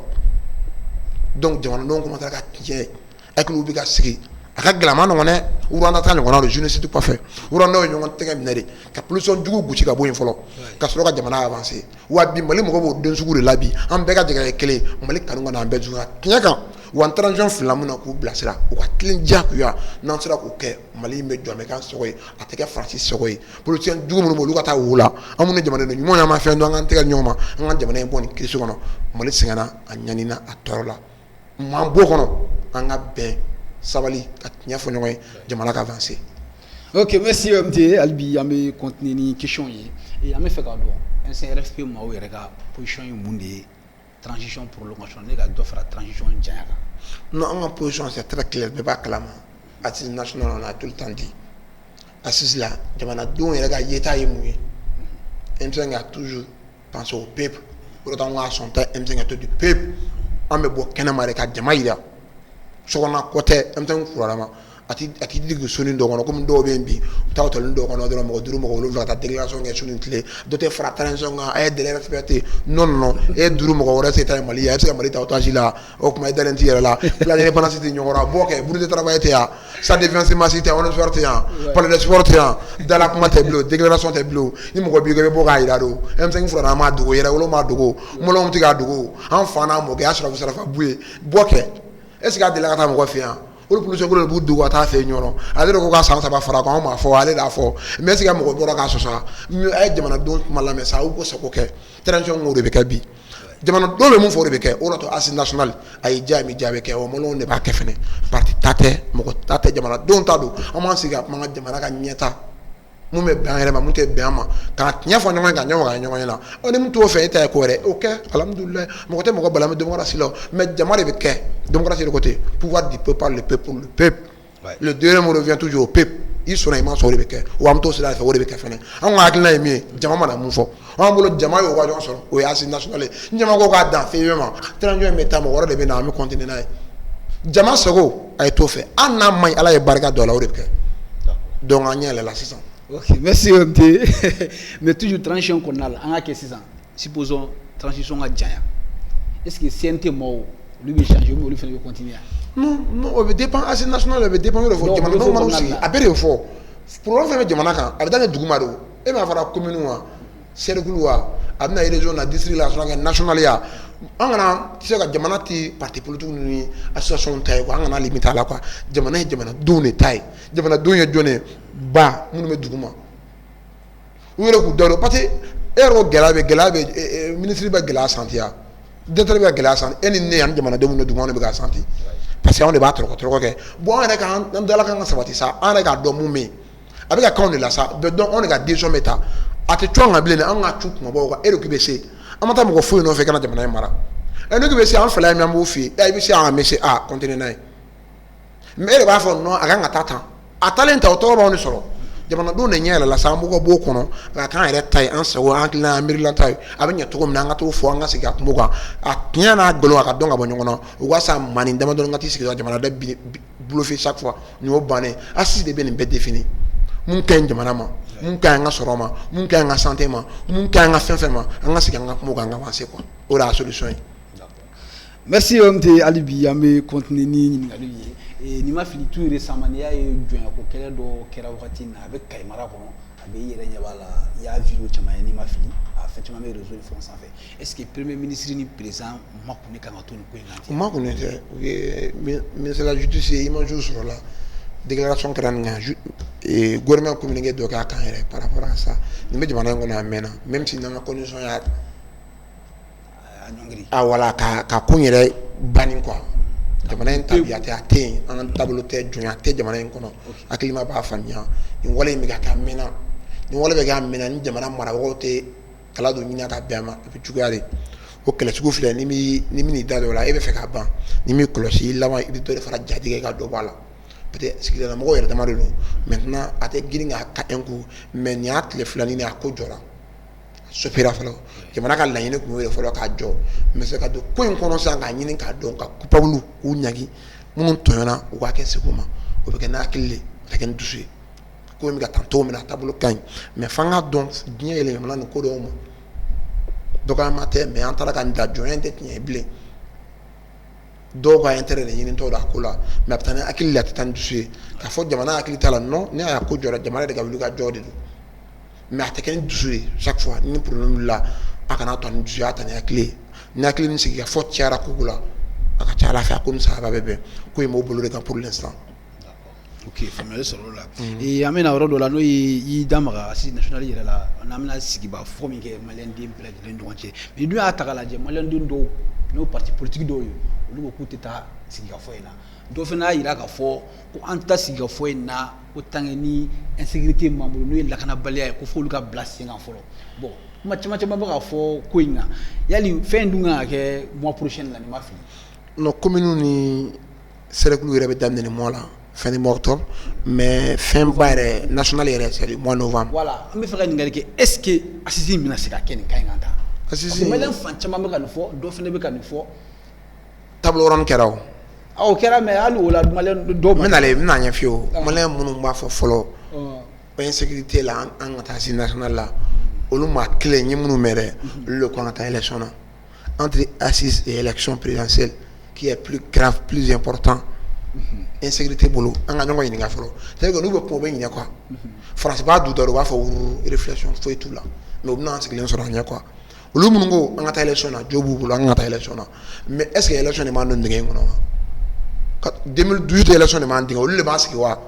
donc jamanadenw commencé ka tiɲɛ hakiliw bɛ ka sigi a ka gɛlɛn a ma nɔgɔn dɛ Rwanda ta ɲɔgɔnna don jeunesse tɛ kɔfɛ Rwanda ye ɲɔgɔn tɛgɛ minɛ de ka politicien jugu gosi ka bɔ yen fɔlɔ ka sɔrɔ ka jamana avancer wa bi Mali mɔgɔw b'o den sugu de la bi an bɛɛ ka jɛgɛ ye kelen Mali kanu ka na an bɛɛ juguya tiɲɛ kan wa an transition fila mun na k'u bilasira u ka tilen diyagoya n'an sera k'o kɛ Mali in bɛ jɔ an bɛ k'an sago ye a tɛ kɛ Faransi sago ye politicien jugu minnu bɛ olu ka taa wo la an minnu ye jamanaden ɲumanw ye an ma fɛn dɔn an k'an tɛgɛ ɲɔgɔn ma an ka jamana in bɔ nin crise kɔnɔ Mali sɛgɛnna a ɲanina a tɔɔrɔ la m'an b'o kɔnɔ an ka bɛn sabali ka tiɲɛ fɔ ɲɔgɔn ye jamana ka avancer. Ok, merci MT Albi an bɛ continuer ni question ye et an bɛ fɛ k'a dɔn NCRFP maaw yɛrɛ ka position ye mun de ye transition prolongation ne ka dɔ fara transition janya kan. Non, en position c'est très clair, mais pas clairement. Assise nationale, on a tout le temps dit. Assise là, jamanadenw yɛrɛ ka yeta ye mun ye. M5 a toujours pensé au peuple. Pourtant, on a son temps, M5 a tout du peuple. On bɛ bɔ kɛnɛma de ka jama yira. Sokɔnɔ ko tɛ M5 kurarama. A ti digi soni dɔ kɔnɔ komi dɔw bɛ yen bi u taa hôtel dɔw kɔnɔ dɔrɔn mɔgɔ 5 mɔgɔ 7 ka taa déclaration kɛ su ni tile dɔ tɛ fara transition kan a ye délai respecté non non e 5 mɔgɔ wɛrɛ se ta ye Mali ye a bɛ se ka Mali ta otage la o kuma e dalen t'i yɛrɛ la plan d'indépendance tɛ ɲɔgɔn na bɔ kɛ bourse de travail tɛ yan salle de financement tɛ yan ONUSPOR tɛ yan palais de sport tɛ yan dala kuma tɛ bilen déclaration tɛ bilen ni mɔgɔ b'i kɛ i bɛ bɔ k'a yira don M5 fura an m'a dogo yɛrɛ wolo m'a dogo maliyɛnw tɛ k'a dogo an fa n'a mɔkɛ a sɔrɔ sarafa bu ye bɔ kɛ est ce que a deli ka taa mɔgɔ fɛ yan olu politicien de b'u dogo ka taa fɛ ɲɔgɔn ale de ko k'a san 3 fara kan anw m'a fɔ ale de y'a fɔ mais est ce que mɔgɔ bɔra k'a sɔsɔ a ye jamanadenw kuma lamɛn sa a y'u ko sago kɛ transition o de bɛ kɛ bi jamanadenw bɛ mun fɔ o de bɛ kɛ o de to assise nationale a ye diya min diya bɛ kɛ wa maliyɛnw de b'a kɛ fɛnɛ parti ta tɛ mɔgɔ ta tɛ jamanadenw ta don an b'an sigi ka kuma an ka jamana ka ɲɛta mun bɛ bɛn an yɛrɛ ma mun tɛ bɛn an ma k'a tiɲɛ fɔ ɲɔgɔn ye ka ɲɔgɔn ka ɲɔgɔn ye la ni mun t'o fɛ e ta ye ko wɛrɛ o kɛ alhamdulilayi mɔgɔ tɛ mɔgɔ bala an bɛ démocratie la mais jama de bɛ kɛ démocratie de côté pouvoir du peuple par le peuple pour le peuple le deuxième mot revient toujours au peuple i sɔnna i ma sɔn o de bɛ kɛ wa an bɛ t'o sira fɛ o de bɛ kɛ fɛnɛ an ka hakilina ye min ye jama mana mun fɔ an bolo jama y'o ka ɲɔgɔn sɔrɔ o ye assise nationale ye ni jama ko k'a dan fɛn ma transition in bɛ taa mɔgɔ wɛrɛ de bɛ na an bɛ continuer n'a ye jama sago a ye t'o fɛ an n'a ma ɲi ala ye barika don a la o de bɛ kɛ donc an ɲɛ yɛlɛla sisan. Ok, merci MT. Mais toujours transition qu'on a là, en a sisan. Supposons transition à Djaya. Est-ce que CNT mort, lui veut changer ou lui fait continuer? Non, non, on veut dépendre assez national, on veut dépendre de votre jamana. Non, aussi. Après il faut. Pour le faire jamana kan, avec dans le dugumaro, et ma fara commune wa, cercle wa, avec na région na district la national ya. An kana ti se ka jamana ti parti politique ni association ta ye quoi an kana limite a la quoi jamana ye jamanadenw de ta ye jamanadenw ye jɔn ye ba minnu bɛ duguma u yɛrɛ k'u da don parce que e yɛrɛ ko gɛlɛya bɛ ministre bɛ gɛlɛya santi yan directeur bɛ gɛlɛya santi e ni ne ani jamanadenw de duguma anw de bɛ k'a santi parce que anw de b'a tɔrɔkɔ kɛ bon an yɛrɛ kan an dala kan ka sabati sa an yɛrɛ k'a dɔn mun bɛ yen a bɛ ka k'anw de la sa bɛɛ dɔn anw de ka décision bɛ ta a tɛ cɔn ka bilen dɛ an ka cu kumabaw kan e de k'i bɛ se an ma taa mɔgɔ foyi nɔfɛ kana jamana in mara ɛ ne bɛ se an fɛla min an b'o f'i ye i bɛ se an ka mɛ se a continuer n'a ye mais e de b'a fɔ non a kan ka taa tan a taalen ta o tɔgɔ b'anw de sɔrɔ jamanadenw de ɲɛ yɛlɛla sa an b'u ka b'o kɔnɔ ka k'an yɛrɛ ta ye an sago an hakilina an miirila ta ye a bɛ ɲɛ cogo min na an ka t'o fɔ an ka segin a kungo kan a tiɲɛ n'a nkalon a ka dɔn ka bɔ ɲɔgɔn na o ka sa mani damadɔni ka t'i sigi dɔrɔn jamanaden bluffé chaque fois nin y'o bannen Assise de bɛ nin bɛɛ défini mun ka ɲi jamana ma mun ka ɲi an ka sɔrɔ ma mun ka ɲi an ka santé ma mun ka ɲi an ka fɛn fɛn ma an ka segin an ka kungo kan an ka avancer quoi o de y'a solution ye. Merci OMT Alibi an bɛ continuer ni ɲininkaliw ye ni ma fili tout récemment n'i y'a ye jɔnyako kɛlɛ dɔ kɛra wagati min na a bɛ Kayi mara kɔnɔ a bɛ i yɛrɛ ɲɛ b'a la i y'a vidéo caman ye n'i ma fili a fɛn caman bɛ réseau ni fɛnw sanfɛ est-ce que premier ministre ni président makun kan ka to nin ko in na ten. u makun tɛ u ye ministre de la justice ye image sɔrɔ la déclaration kɛra nin kan gouvernement communiqué dɔ k'a kan yɛrɛ par rapport à ça nin bɛ jamana in kɔnɔ a mɛnna même si n'an ka condition y'a a wala ka ko yɛrɛ banni quoi jamana in tabiya tɛ a tɛ yen an ka taabolo tɛ jɔnya tɛ jamana in kɔnɔ hakilima b'a faamuya nin wale in bɛ ka kɛ a mɛnna nin wale bɛ kɛ a mɛnna ni jamana marabagaw tɛ kala don ɲini ka bɛn a ma a bɛ juguya de o kɛlɛ sugu filɛ ni min da dɔ la e bɛ fɛ k'a ban ni min kɔlɔsi i laban i bɛ dɔ de fara jatigɛ ka dɔ bɔ a la peut-être sigidalamɔgɔw yɛrɛ dama de don maintenant a tɛ girin k'a ka un coup mais nin y'a tile filanin de a ko jɔra sopira fɔlɔ jamana ka laɲini kun y'o de fɔlɔ k'a jɔ mais se ka don ko in kɔnɔ sisan k'a ɲini k'a dɔn ka coupable k'u ɲagi minnu tɔɲɔna u k'a kɛ segu ma o bɛ kɛ n'hakili de a kɛ ni dusu ye ko in bɛ ka taa cogo min na a taabolo ka ɲi mais f'an k'a dɔn diɲɛ yɛlɛmana nin ko dɔw ma dɔgɔyama tɛ mais an taara ka nin da jɔnya tɛ tiɲɛ bilen dɔw ka intérêt de ɲini tɔ da ko la mais a bɛ taa ni hakili la a tɛ taa ni dusu ye k'a fɔ jamana hakili t'a la non ne y'a ko jɔra jamana de ka wuli ka jɔ de don mais a tɛ kɛ ni dusu ye chaque fois ni problème wulila a kana to ni dusu ye a ta ni hakili ye ni hakili ni sigi ka fɔ cayara koko la a ka ca ala fɛ a ko ni sahaba bɛ bɛn ko in b'o bolo de kan pour l'instant. Ok faamuyali sɔrɔ o la an bɛna yɔrɔ dɔ la n'o ye i da maga Assise nationale yɛrɛ la n'an bɛna sigiba fɔ min kɛ maliyɛnden bɛɛ lajɛlen ɲɔgɔn cɛ mais dun y'a ta k'a lajɛ maliyɛnden dɔw n'o parti politique dɔw ye olu ko k'u tɛ taa sigikafɔ in na dɔ fana y'a jira k'a fɔ ko an tɛ taa sigikafɔ in na ko tant que ni insécurité m'an bolo n'o ye lakanabaliya ye ko f'olu ka bila sen kan fɔlɔ bon kuma caman caman bɛ k'a fɔ ko in na yali fɛn dun kan ka kɛ mois prochain la ni ma fili. non commune ni cercle yɛrɛ bɛ daminɛ ni mois la fin du mois octobre mais fin ba yɛrɛ national yɛrɛ c'est le mois novembre. voilà an bɛ fɛ ka ɲininkali kɛ est ce que Assise bɛna se ka kɛ nin kan in kan tan. Assise maliyɛn fan caman bɛ ka nin fɔ dɔ fana bɛ ka nin fɔ. table ronde kɛra o. o kɛra mais hali o la maliyɛn dɔw. n bɛna ɲɛf'i ye o maliyɛn minnu b'a fɔ fɔlɔ o insécurité la an ka taa Assise nationale la olu maa kelen ye minnu mɛn dɛ olu de kan ka taa élection na entre Assise et élection présidentielle qui est plus grave plus important. Insécurité bolo an ka ɲɔgɔn ɲininka fɔlɔ c'est à dire que n'u bɛ kuma u bɛ ɲinɛ quoi France b'a du dɔ u b'a fɔ wuru réflexion foyi t'u la mais u bɛna an sigilen sɔrɔ an ɲɛ quoi olu minnu ko an ka taa élection na jo b'u bolo an ka taa élection na mais est ce que élection de b'an don dingɛ in kɔnɔ wa 2018 élection de b'an dingɛ olu de b'an sigi wa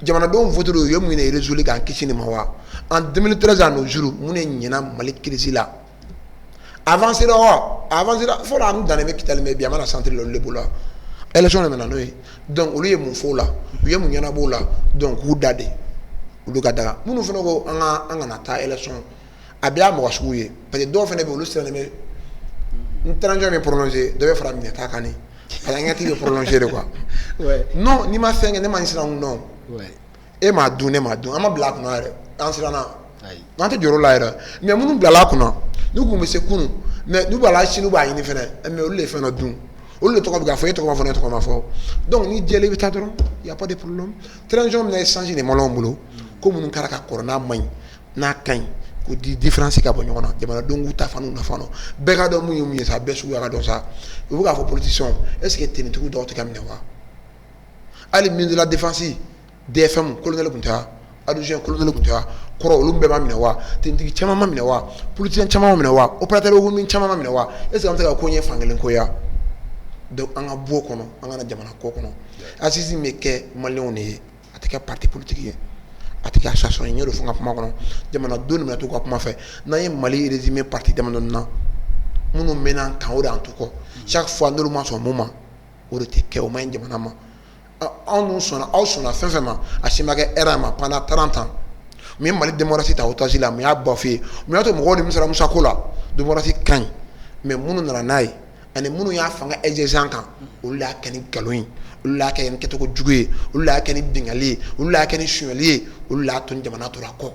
jamanadenw voté u ye mun de résolu k'an kisi nin ma wa en 2013 à nos jours mun de ɲɛna Mali crise la avancé wa fɔlɔ an dannen bɛ Kitali mais bi an mana centre la olu de bolo élection de nana n'o ye donc olu ye mun fɔ o la u ye mun ɲɛnabɔ o la donc k'u da de olu ka daga minnu fana ko an kana taa élection a bɛɛ y'a mɔgɔ sugu ye parce que dɔw fana bɛ olu sirannen bɛ ni 30 jours bɛ prolongé dɔ bɛ fara minɛta kan ne parce que an ka ti bɛ prolongé de quoi non n'i ma fɛn kɛ ne ma n siran non e m'a dun ne m'a dun an ma bila a kunna yɛrɛ an siranna an tɛ jɔrɔ la yɛrɛ mais minnu bilala a kunna n'u kun bɛ se kunun mais n'u b'a la sini u b'a ɲini fɛnɛ mais olu de fɛn dɔ dun olu de tɔgɔ bɛ k'a fɔ e tɔgɔ ma fɔ ne tɔgɔ ma fɔ donc ni jɛlen i bɛ taa dɔrɔn y a pas de problème transition bɛna échange de maliyɛnw bolo ko minnu kɛra ka kɔrɔ n'a man ɲi n'a ka ɲi ko différence ka bɔ ɲɔgɔn na jamanadenw k'u ta fana nafa dɔn bɛɛ ka dɔn mun ye mun ye sa bɛɛ suguya ka dɔn sa u bɛ k'a fɔ politicien est ce que tenitigiw dɔw tɛ ka minɛ wa hali ministre de la défense DFM colonel tun tɛ wa adjoint colonel tun tɛ wa kɔrɔ olu bɛɛ ma minɛ wa tenitigi caman ma minɛ wa politicien caman ma minɛ wa opérateur économique caman ma minɛ wa est ce que an bɛ se ka ko ɲɛ fankelen ko ya donc an ka bɔ kɔnɔ an kana jamana kɔ kɔnɔ Assise bɛ kɛ maliyɛnw de ye a tɛ kɛ parti politique ye a tɛ kɛ association ye n y'o de fɔ n ka kuma kɔnɔ jamanadenw de bɛna to ka kuma fɛ n'an ye Mali résumé parti damadɔni na minnu mɛnna an kan o de y'an to kɔ chaque fois n'olu ma sɔn mun ma o de tɛ kɛ o ma ɲi jamana ma anw dun sɔnna aw sɔnna fɛn fɛn ma a si ma kɛ hɛrɛ ma pendant 30 ans mun ye Mali démocratie ta otage la mun y'a bafoué mun y'a to mɔgɔw ni misara musako la démocratie ka ɲi mais minnu nana n'a ye ani munu y'a fanga exercer kan olu y'a kɛ ni galon ye olu y'a kɛ ni kɛcogo jugu ye olu y'a kɛ ni bingali ye olu y'a kɛ ni suɲɛli ye olu y'a to jamana tora kɔ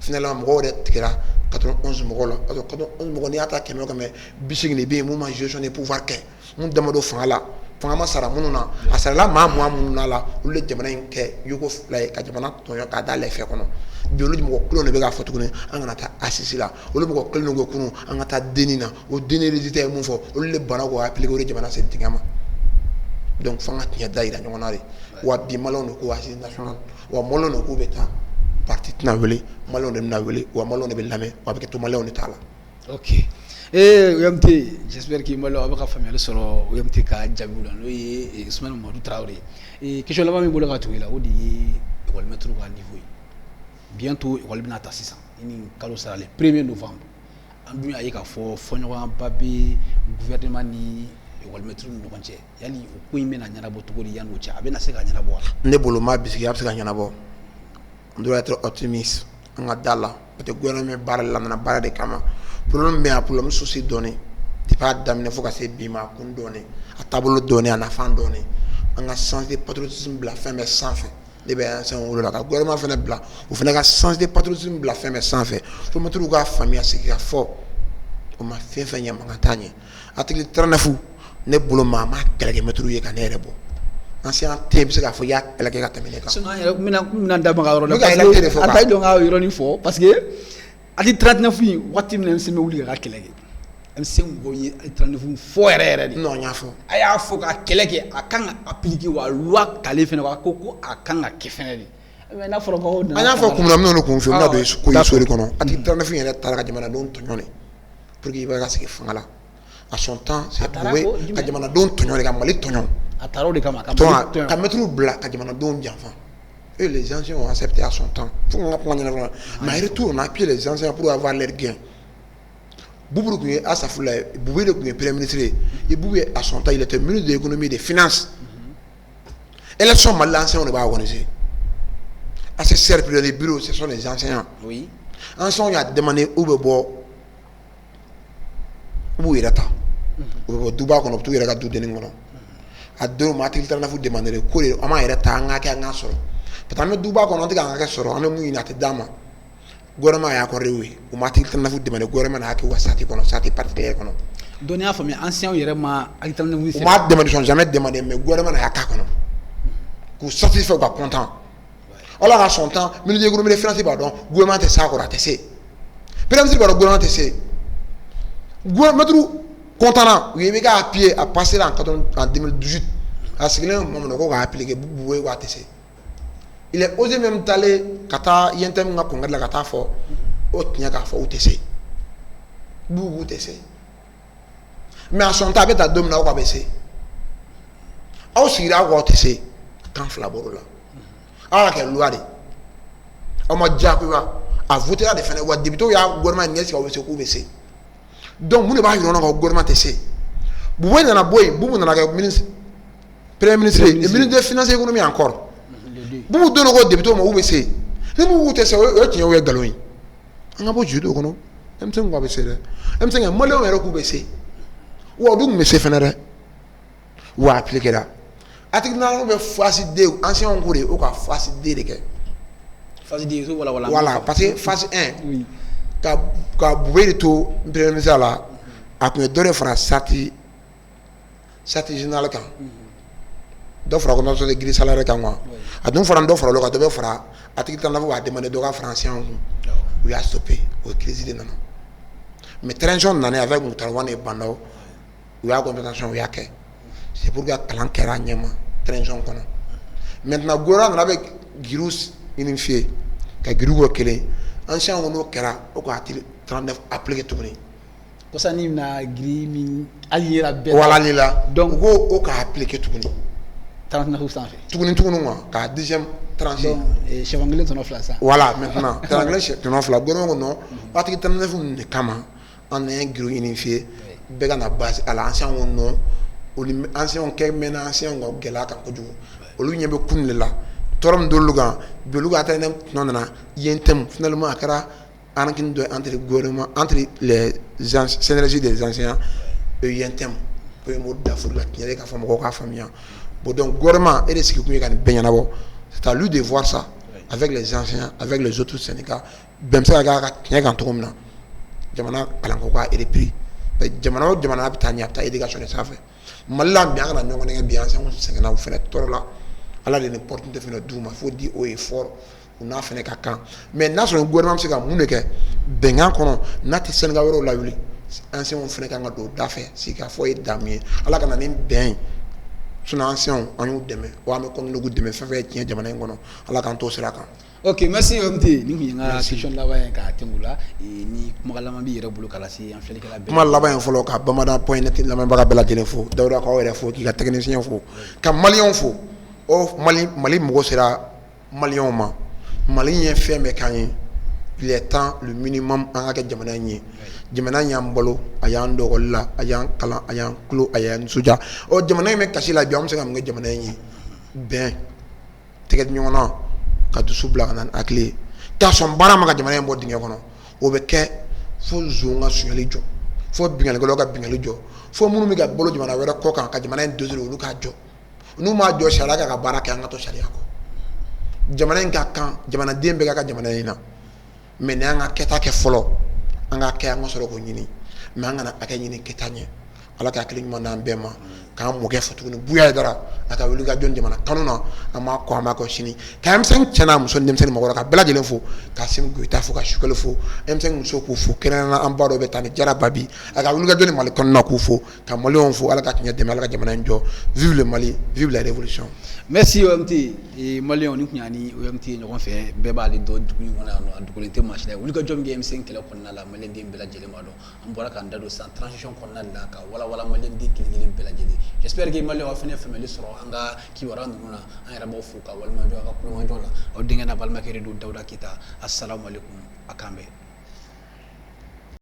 finalement mɔgɔw yɛrɛ tigɛra 91 mɔgɔw la parce que 91 mɔgɔ n'i y'a ta 100 o 100 80 de bɛ yen mun ma gestion de pouvoir kɛ mun dama don fanga la fanga ma sara minnu na a sarala maa mugan minnu na la olu de jamana in kɛ yogo fila ye ka jamana tɔɲɔ k'a da lɛfɛ kɔnɔ bi olu mɔgɔ kelen de bɛ k'a fɔ tuguni an kana taa asisi la olu mɔgɔ kelen de ko kunun an ka taa denni na o denni résultat ye mun fɔ olu de bana k'o appliquer o de jamana sen tigɛ ma donc fo an ka tiɲɛ da yira ɲɔgɔn na de wa bi maliyɛnw de ko assise nationale wa maliyɛnw de k'u bɛ taa parti tɛna wele maliyɛnw de bɛna wele wa maliyɛnw de bɛ lamɛn wa a bɛ kɛ to maliyɛnw de t'a la. ok UMT j'espère que malo a bɛ ka faamuyali sɔrɔ UMT ka jaabiw la n'o ye Ismaël Mamadou Traoré question laban min bolo ka tugu i la o de ye école maître ka niveau ye bientôt école bɛna ta sisan ni kalo sara le 1er novembre an dun y'a ye k'a fɔ fɔɲɔgɔnba bɛ gouvernement ni école maître ni ɲɔgɔn cɛ yali o ko in bɛna ɲɛnabɔ cogo di yan'o cɛ a bɛna se ka ɲɛnabɔ wa. ne bolo maa bisigi a bɛ se ka ɲɛnabɔ on doit être optimiste an ka da la parce que gouvernement baara la nana baara de kama problème bɛ yan problème souci dɔɔni depuis a daminɛ fo ka se bi ma a kun dɔɔni a taabolo dɔɔni a nafan dɔɔni an ka sens de patriotisme bila fɛn bɛɛ sanfɛ ne bɛ ancien wolo la ka gouvernement fana bila o fana ka sens de patriotisme bila fɛn bɛɛ sanfɛ fo mɛtiriw k'a faamuya sigi ka fɔ o ma fɛn fɛn ɲɛ mankan t'a ɲɛ article 39 ne bolo maa ma kɛlɛkɛ mɛtiriw ye ka ne yɛrɛ bɔ ancien te bɛ se k'a fɔ i y'a kɛlɛ kɛ ka tɛmɛ ne kan. sinon an yɛrɛ mina da maga yɔrɔ la parce que an ta dɔn ka yɔrɔnin fɔ parce que article 39 in waati min na MC bɛ wuli ka kɛlɛ kɛ MC mɔgɔw ye article 39 fɔ yɛrɛ yɛrɛ de. non n y'a fɔ. a y'a fɔ ka kɛlɛ kɛ a kan ka appliquer wa loi talen fɛnɛ wa ko a kan ka kɛ fɛnɛ de mais n'a fɔra ko. an y'a fɔ kun na minnu kun fɛ n bɛna don ko ye sori kɔnɔ article 39 yɛrɛ taara ka jamanadenw tɔɲɔ de pour que i bɛ ka sigi fanga la à son temps c'est prouvé ka jamanadenw tɔɲɔ de ka Mali tɔɲɔ. a taara o de kama ka mɛtiriw bila ka jamanadenw janfa et les anciens ont accepté à son temps fo n ka kuma ɲɛnabɔ mais retour on a appuyé les anciens pour avoir leur gain. Boubou kun ye Asafula ye Boubou de kun ye premier ministre ye et Boubou à son temps il était ministre de l'économie et des finances. Élection Mali anciens de b'a organiser à ce cercle les bureaux ce sont les enseignants. Oui. Anciens y a demandé où bɛ bɔ où yɛrɛ ta u bɛ bɔ duba kɔnɔ u bɛ t'u yɛrɛ ka du denni kɔnɔ a dɔw ma article 39 demandé ko de an b'a yɛrɛ ta an ka kɛ an ka sɔrɔ parce que an bɛ duba kɔnɔ an tɛ k'an ka kɛ sɔrɔ an bɛ mun ɲini a tɛ d'an ma gouvernement y'a accordé o ye u ma article 39 demandé gouvernement n'a kɛ u ka sati kɔnɔ sati particulière kɔnɔ. donc n'i y'a faamuya anciens yɛrɛ ma article 39 u ma demandé sont jamais demandé mais gouvernement y'a k'a kɔnɔ k'u satisfait u ka content ala ka son temps ministre de l'économie et des finances b'a dɔn gouvernement tɛ s'a kɔrɔ a tɛ se premier ministre b'a dɔn gouvernement tɛ se gouvernement content na u ye bɛ k'a appuyer a passé en 2018 a sigilen tuma min na ko k'a appliquer Boubou ye ko a tɛ se il est osé même d'aller ka taa INTM ka congrès la ka taa fɔ o tiɲɛ k'a fɔ u tɛ se Boubou tɛ se mais a son temps a bɛ taa don min na aw k'a bɛ se aw sigira aw k'aw tɛ se kan fila bɔr'o la aw ka kɛ loi de aw ma diyagoya a votera de fɛnɛ wa député y'a gouvernement ɲɛ sigi aw bɛ se k'u bɛ se donc mun de b'a yira ɲɔgɔn na ko gouvernement tɛ se Boubou nana bɔ yen Boubou nana kɛ ministre premier ministre et ministre des finances et économie encore Boubou donne ko député ma u bɛ se ni Boubou tɛ se o ye tiɲɛ o ye nkalon ye an ka bɔ judo kɔnɔ M5 ko a bɛ se dɛ M5 maliyɛnw yɛrɛ k'u bɛ se wa olu tun bɛ se fɛnɛ dɛ wa appliqué la article 9 bɛ phase D anciens ko de o ka phase D de kɛ phase D so voilà parce que phase 1 ka Boubou de to premier ministre la a tun ye dɔ de fara sati général kan dɔ fara convention de grille salaire kan quoi a dun fara dɔ fara olu kan dɔ bɛ fara article 39 b'a demandé dɔ ka fara anciens kun u y'a stoppé o ye crise de nana mais transition nana avec Moutarawane et Bandaw u y'a compensation u y'a kɛ c'est pour que kalan kɛra ɲɛma transition kɔnɔ maintenant gouvernement nana bɛ giriw unifié ka giriw kɛ kelen anciens kun n'o kɛra o ka article 39 appliqué tuguni kosa ni na giri min hali yɛrɛ bɛɛ voilà ni la donc u ko o ka appliqué tuguni 39 sanfɛ tuguni quoi ka deuxième tranche chef anglais tɔnɔ fila san voilà maintenant anglais tɔnɔ fila gouvernement ko non article 39 de kama an ye giriw unifié bɛɛ ka na base à la anciens ko non olu anciens kɛ mɛnna anciens ka gɛlɛya kan kojugu olu ɲɛ bɛ kun de la tɔɔrɔ min d'olu kan bi olu ka taa ne tɔnɔ nana INTM finalement a kɛra entre gouvernement entre les synergies des anciens et INTM premier mot d'Afrique la kinyere ka famo ka famia bon donc gouvernement et ce qui kunye kan benyana c'est à lui de voir ça avec les anciens avec les autres syndicats même ça ga kinyere kan to mna jamana kalanko ka et prix jamana bitanya ta éducation de ça fait mallam bien na nyongo ne bien ça on sengena ou fait toro la ala de n'importe fait douma faut dire au effort on a fait ka kan mais na so gouvernement se ka mun ke bengan kono na te Sénégal woro la wuli ancien on fait ka do d'affaire si ka faut damien ala kana ni ben suna ancien on you deme wa me kono go deme fa tien jamana ngono ala kan to sera kan. Ok, merci Omti. Ni nga question là-bas ka tengula ni magalama bi yere bulu kala si en fait que la kuma là-bas folo ka bamada point net la même baga bela jele fo dawra ka were fo ki ka technicien fo ka malien fo o mali mo sera malien ma malien fait mais quand il est temps le minimum en ka jamana nyi jamana nyambolo ayan dogolla ayan kala ayan klo ayan suja o jamana me kasila bi am se ngam jamana nyi ben teget nyona ka dusu bla nan akle ta son bara ma ka jamana mo dinge kono o be ke fo zonga sunyali jo fo bingal golo ka bingal jo fo munu mi ga bolo jamana wera ko kan ka jamana en dozero lu ka jo nu ma jo shara ka bara ka ngato sharia ko jamana en ka kan jamana dembe ka jamana ina mais ne anga keta ke folo anga ke anga soro ko nyini mais anga na aka nyini ketanye ala ka akli mo na mbema ka mo ke fotu ni buya dara aka wuli ga jon jamana kanuna ama ko ama ko shini ka M5 chana muso ndem seni magora ka bela jelen fo ka sim guita fo ka shukale fo M5 muso ko fo kenana ambaro betani jara babi aka wuli ga jon mali kanuna ko fo ka mali on fo ala ka tinya dem ala ka jamana njo vive le Mali vive la révolution. Merci Omti et Mali on nyani Omti no fait beba le do du wona no dukolete machine wuli ga jon M5 kala konna la Mali ndem bela jelen mado ambora kan dado sans transition konna la ka wala Mali ndem kilin bela jeli j'espère que Mali wa fene family soro anga ki wara nduna an rabo fuka wal ma jo aka kuno la o dinga na balma kere do dawda kita assalamu alaikum akambe.